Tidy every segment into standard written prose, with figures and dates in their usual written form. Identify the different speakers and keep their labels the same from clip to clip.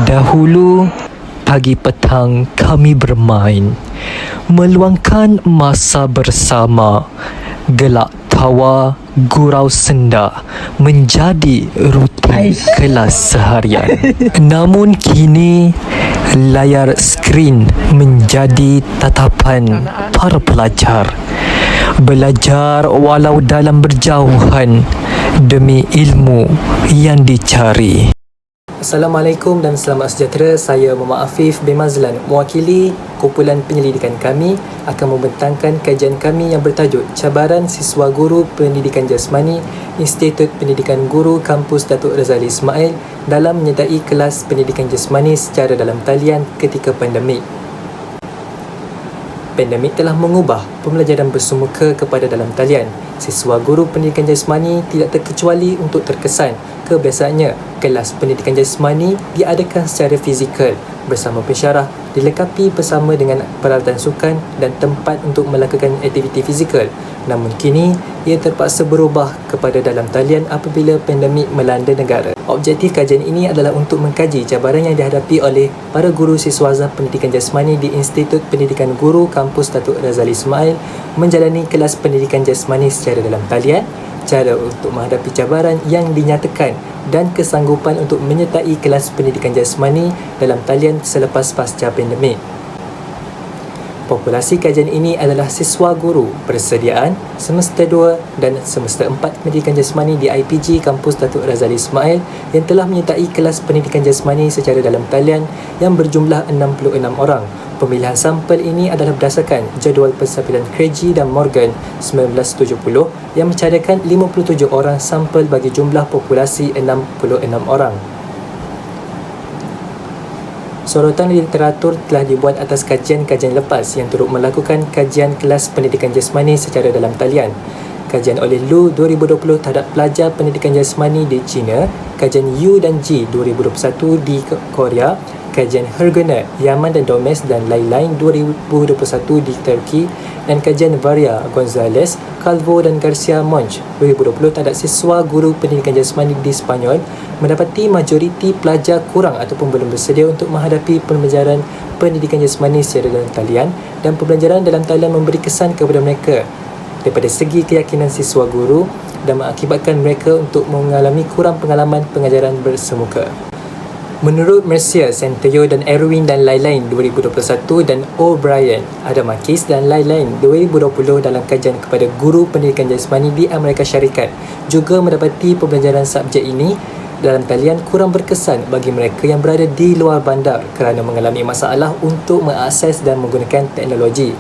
Speaker 1: Dahulu, pagi petang kami bermain, meluangkan masa bersama, gelak tawa, gurau senda menjadi rutin kelas seharian. Namun kini, layar skrin menjadi tatapan para pelajar. Belajar walau dalam berjauhan demi ilmu yang dicari.
Speaker 2: Assalamualaikum dan selamat sejahtera. Saya Muhammad Afif bin Mazlan, mewakili kumpulan penyelidikan kami akan membentangkan kajian kami yang bertajuk Cabaran Siswa Guru Pendidikan Jasmani Institut Pendidikan Guru Kampus Datuk Razali Ismail dalam menyertai kelas pendidikan jasmani secara dalam talian ketika pandemik. Pandemik telah mengubah pembelajaran bersemuka kepada dalam talian. Siswa guru pendidikan jasmani tidak terkecuali untuk terkesan. Kebiasaannya, kelas pendidikan jasmani diadakan secara fizikal bersama pensyarah, dilengkapi bersama dengan peralatan sukan dan tempat untuk melakukan aktiviti fizikal. Namun kini, ia terpaksa berubah kepada dalam talian apabila pandemik melanda negara. Objektif kajian ini adalah untuk mengkaji cabaran yang dihadapi oleh para guru siswazah pendidikan jasmani di Institut Pendidikan Guru Kampus Datuk Razali Ismail menjalani kelas pendidikan jasmani secara dalam talian, cara untuk menghadapi cabaran yang dinyatakan dan kesanggupan untuk menyertai kelas pendidikan jasmani dalam talian selepas pasca pandemik. Populasi kajian ini adalah siswa guru persediaan semester 2 dan semester 4 pendidikan jasmani di IPG Kampus Datuk Razali Ismail yang telah menyertai kelas pendidikan jasmani secara dalam talian yang berjumlah 66 orang. Pemilihan sampel ini adalah berdasarkan jadual pensampilan Craigie dan Morgan 1970 yang mencadangkan 57 orang sampel bagi jumlah populasi 66 orang. Sorotan literatur telah dibuat atas kajian-kajian lepas yang turut melakukan kajian kelas pendidikan jasmani secara dalam talian. Kajian oleh Lu 2020 terhadap pelajar pendidikan jasmani di China, kajian Yu dan Ji 2021 di Korea, kajian Hergener, Yaman dan Domes dan lain-lain 2021 di Turki, dan kajian Varia, Gonzalez, Calvo dan Garcia Monch 2020 terhadap siswa guru pendidikan jasmani di Sepanyol mendapati majoriti pelajar kurang ataupun belum bersedia untuk menghadapi pembelajaran pendidikan jasmani secara dalam talian, dan pembelajaran dalam talian memberi kesan kepada mereka daripada segi keyakinan siswa guru dan mengakibatkan mereka untuk mengalami kurang pengalaman pengajaran bersemuka. Menurut Mercier, Centello dan Erwin dan lain-lain 2021 dan O'Brien, Adamakis dan lain-lain 2020 dalam kajian kepada guru pendidikan jasmani di Amerika Syarikat juga mendapati pembelajaran subjek ini dalam talian kurang berkesan bagi mereka yang berada di luar bandar kerana mengalami masalah untuk mengakses dan menggunakan teknologi.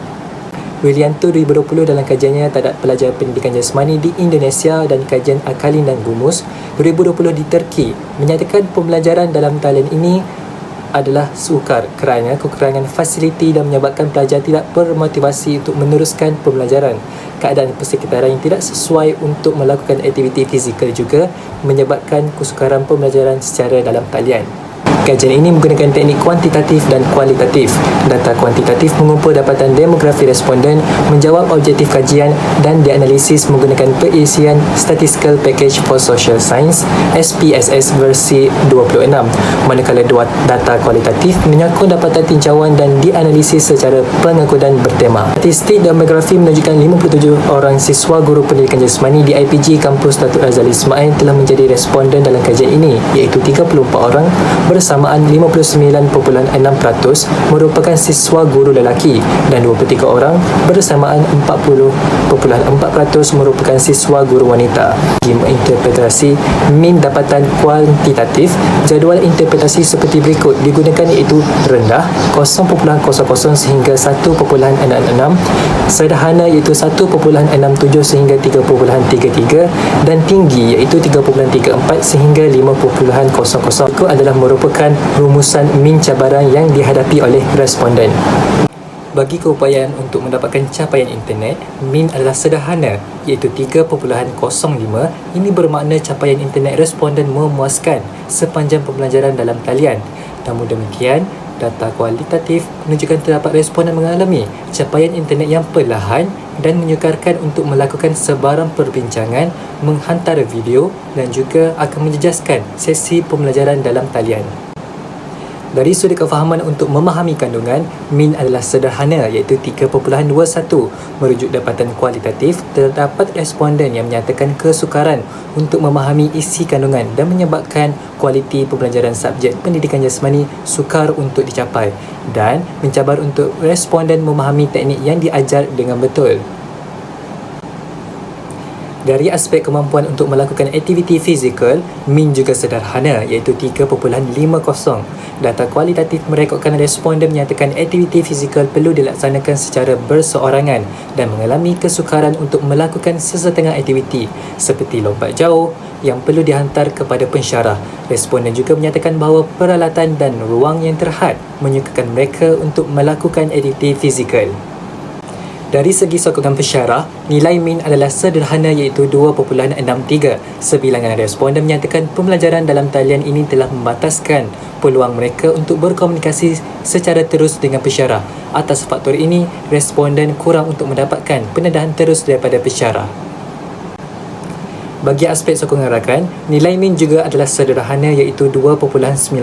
Speaker 2: Willianto 2020 dalam kajiannya terhadap pelajar pendidikan jasmani di Indonesia dan kajian Akalin dan Gumus 2020 di Turki menyatakan pembelajaran dalam talian ini adalah sukar kerana kekurangan fasiliti dan menyebabkan pelajar tidak bermotivasi untuk meneruskan pembelajaran. Keadaan persekitaran yang tidak sesuai untuk melakukan aktiviti fizikal juga menyebabkan kesukaran pembelajaran secara dalam talian. Kajian ini menggunakan teknik kuantitatif dan kualitatif. Data kuantitatif mengumpul dapatan demografi responden, menjawab objektif kajian dan dianalisis menggunakan peisian Statistical Package for Social Science SPSS versi 26. Manakala data kualitatif menyangkut dapatan tinjauan dan dianalisis secara pengangkutan bertema. Statistik demografi menunjukkan 57 orang siswa guru pendidikan jasmani di IPG Kampus Datuk Razali Ismail telah menjadi responden dalam kajian ini, iaitu 34 orang bersamaan 59.6% merupakan siswa guru lelaki dan 23 orang bersamaan 40.4% merupakan siswa guru wanita. Bagi menginterpretasi min dapatan kuantitatif, jadual interpretasi seperti berikut digunakan, iaitu rendah 0.00 sehingga 1.66, sederhana iaitu 1.67 sehingga 3.33 dan tinggi iaitu 3.34 sehingga 5.00. Itu adalah merupakan rumusan min cabaran yang dihadapi oleh responden. Bagi keupayaan untuk mendapatkan capaian internet, min adalah sederhana iaitu 3.05. Ini bermakna capaian internet responden memuaskan sepanjang pembelajaran dalam talian. Namun demikian, data kualitatif menunjukkan terdapat responden mengalami capaian internet yang perlahan dan menyukarkan untuk melakukan sebarang perbincangan, menghantar video dan juga akan menjejaskan sesi pembelajaran dalam talian. Dari sudut kefahaman untuk memahami kandungan, min adalah sederhana iaitu 3.21. Merujuk dapatan kualitatif, terdapat responden yang menyatakan kesukaran untuk memahami isi kandungan dan menyebabkan kualiti pembelajaran subjek pendidikan jasmani sukar untuk dicapai dan mencabar untuk responden memahami teknik yang diajar dengan betul. Dari aspek kemampuan untuk melakukan aktiviti fizikal, min juga sederhana iaitu 3.50. Data kualitatif merekodkan responden menyatakan aktiviti fizikal perlu dilaksanakan secara berseorangan dan mengalami kesukaran untuk melakukan sesetengah aktiviti seperti lompat jauh yang perlu dihantar kepada pensyarah. Responden juga menyatakan bahawa peralatan dan ruang yang terhad menyukarkan mereka untuk melakukan aktiviti fizikal. Dari segi sokongan pensyarah, nilai min adalah sederhana iaitu 2.63. Sebilangan responden menyatakan pembelajaran dalam talian ini telah membataskan peluang mereka untuk berkomunikasi secara terus dengan pensyarah. Atas faktor ini, responden kurang untuk mendapatkan pendedahan terus daripada pensyarah. Bagi aspek sokongan rakan, nilai min juga adalah sederhana iaitu 2.98.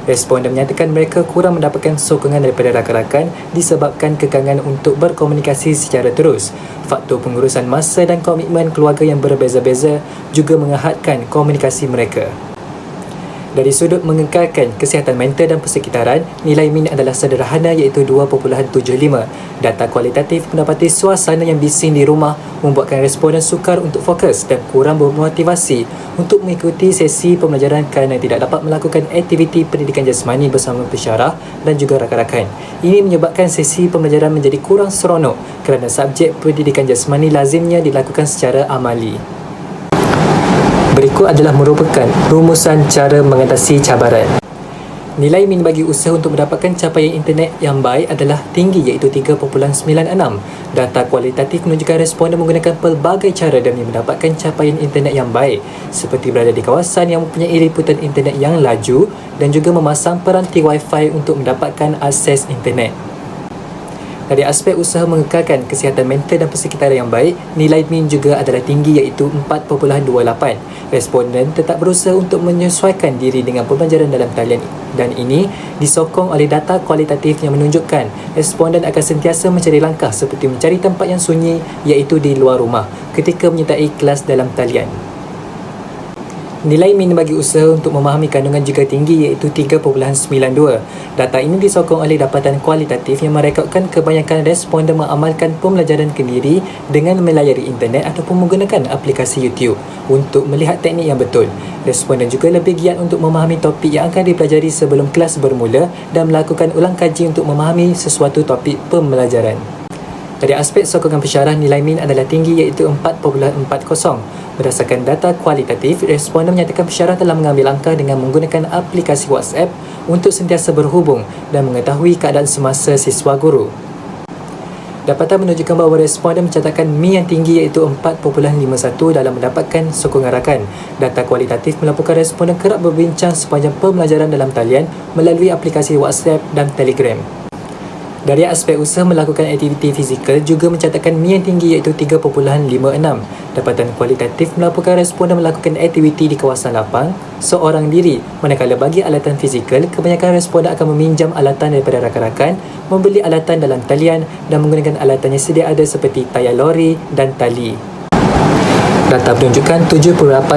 Speaker 2: Responden menyatakan mereka kurang mendapatkan sokongan daripada rakan-rakan disebabkan kekangan untuk berkomunikasi secara terus. Faktor pengurusan masa dan komitmen keluarga yang berbeza-beza juga menghadkan komunikasi mereka. Dari sudut mengekalkan kesihatan mental dan persekitaran, nilai min adalah sederhana iaitu 2.75. Data kualitatif mendapati suasana yang bising di rumah membuatkan responden sukar untuk fokus dan kurang bermotivasi untuk mengikuti sesi pembelajaran kerana tidak dapat melakukan aktiviti pendidikan jasmani bersama pensyarah dan juga rakan-rakan. Ini menyebabkan sesi pembelajaran menjadi kurang seronok kerana subjek pendidikan jasmani lazimnya dilakukan secara amali. Berikut adalah merupakan rumusan cara mengatasi cabaran. Nilai min bagi usaha untuk mendapatkan capaian internet yang baik adalah tinggi iaitu 3.96. Data kualitatif menunjukkan responden menggunakan pelbagai cara demi mendapatkan capaian internet yang baik seperti berada di kawasan yang mempunyai liputan internet yang laju dan juga memasang peranti Wi-Fi untuk mendapatkan akses internet. Dari aspek usaha mengekalkan kesihatan mental dan persekitaran yang baik, nilai min juga adalah tinggi iaitu 4.28. Responden tetap berusaha untuk menyesuaikan diri dengan pembelajaran dalam talian dan ini disokong oleh data kualitatif yang menunjukkan responden akan sentiasa mencari langkah seperti mencari tempat yang sunyi iaitu di luar rumah ketika menyertai kelas dalam talian. Nilai min bagi usaha untuk memahami kandungan juga tinggi iaitu 3.92. Data ini disokong oleh dapatan kualitatif yang merekodkan kebanyakan responden mengamalkan pembelajaran kendiri dengan melayari internet ataupun menggunakan aplikasi YouTube untuk melihat teknik yang betul. Responden juga lebih giat untuk memahami topik yang akan dipelajari sebelum kelas bermula dan melakukan ulang kaji untuk memahami sesuatu topik pembelajaran. Dari aspek sokongan pensyarah, nilai min adalah tinggi iaitu 4.40. Berdasarkan data kualitatif, responden menyatakan pensyarah telah mengambil langkah dengan menggunakan aplikasi WhatsApp untuk sentiasa berhubung dan mengetahui keadaan semasa siswa guru. Dapatan menunjukkan bahawa responden mencatatkan min yang tinggi iaitu 4.51 dalam mendapatkan sokongan rakan. Data kualitatif melaporkan responden kerap berbincang sepanjang pembelajaran dalam talian melalui aplikasi WhatsApp dan Telegram. Dari aspek usaha melakukan aktiviti fizikal juga mencatatkan min yang tinggi iaitu 3.56. Dapatan kualitatif melaporkan responden melakukan aktiviti di kawasan lapang seorang diri, manakala bagi alatan fizikal, kebanyakan responden akan meminjam alatan daripada rakan-rakan, membeli alatan dalam talian dan menggunakan alatan yang sedia ada seperti tayar lori dan tali. Data menunjukkan 78.9%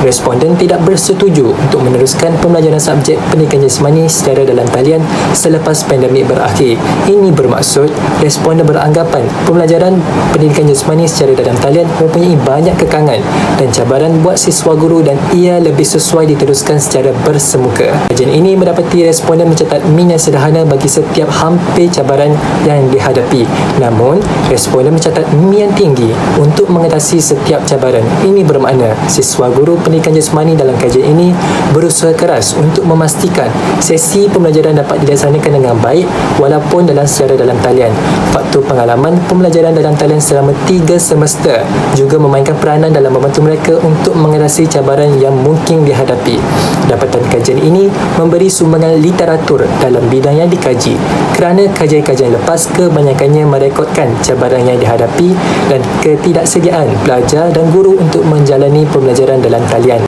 Speaker 2: responden tidak bersetuju untuk meneruskan pembelajaran subjek pendidikan jasmani secara dalam talian selepas pandemik berakhir. Ini bermaksud responden beranggapan pembelajaran pendidikan jasmani secara dalam talian mempunyai banyak kekangan dan cabaran buat siswa guru dan ia lebih sesuai diteruskan secara bersemuka. Kajian ini mendapati responden mencatat min yang sederhana bagi setiap hampir cabaran yang dihadapi. Namun, responden mencatat min yang tinggi untuk mengatasi setiap cabaran. Ini bermakna siswa guru pendidikan jasmani dalam kajian ini berusaha keras untuk memastikan sesi pembelajaran dapat dilaksanakan dengan baik walaupun dalam secara dalam talian. Faktor pengalaman pembelajaran dalam talian selama 3 semester juga memainkan peranan dalam membantu mereka untuk mengatasi cabaran yang mungkin dihadapi. Dapatan kajian ini memberi sumbangan literatur dalam bidang yang dikaji kerana kajian-kajian lepas kebanyakannya merekodkan cabaran yang dihadapi dan ketidaksediaan pelajar dan guru untuk menjalani pembelajaran dalam talian.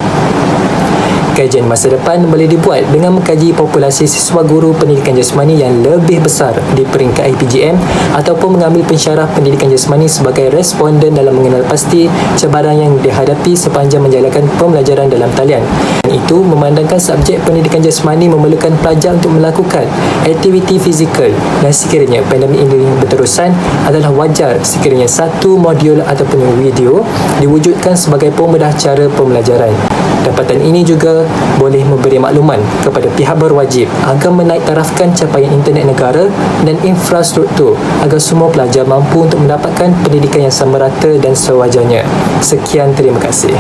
Speaker 2: Kajian masa depan boleh dibuat dengan mengkaji populasi siswa guru pendidikan jasmani yang lebih besar di peringkat IPGM ataupun mengambil pensyarah pendidikan jasmani sebagai responden dalam mengenal pasti cabaran yang dihadapi sepanjang menjalankan pembelajaran dalam talian. Itu memandangkan subjek pendidikan jasmani memerlukan pelajar untuk melakukan aktiviti fizikal dan sekiranya pandemik ini berterusan adalah wajar sekiranya satu modul ataupun video diwujudkan sebagai pemudah cara pembelajaran. Dapatan ini juga boleh memberi makluman kepada pihak berwajib agar menaik tarafkan capaian internet negara dan infrastruktur agar semua pelajar mampu untuk mendapatkan pendidikan yang sama rata dan sewajarnya. Sekian, terima kasih.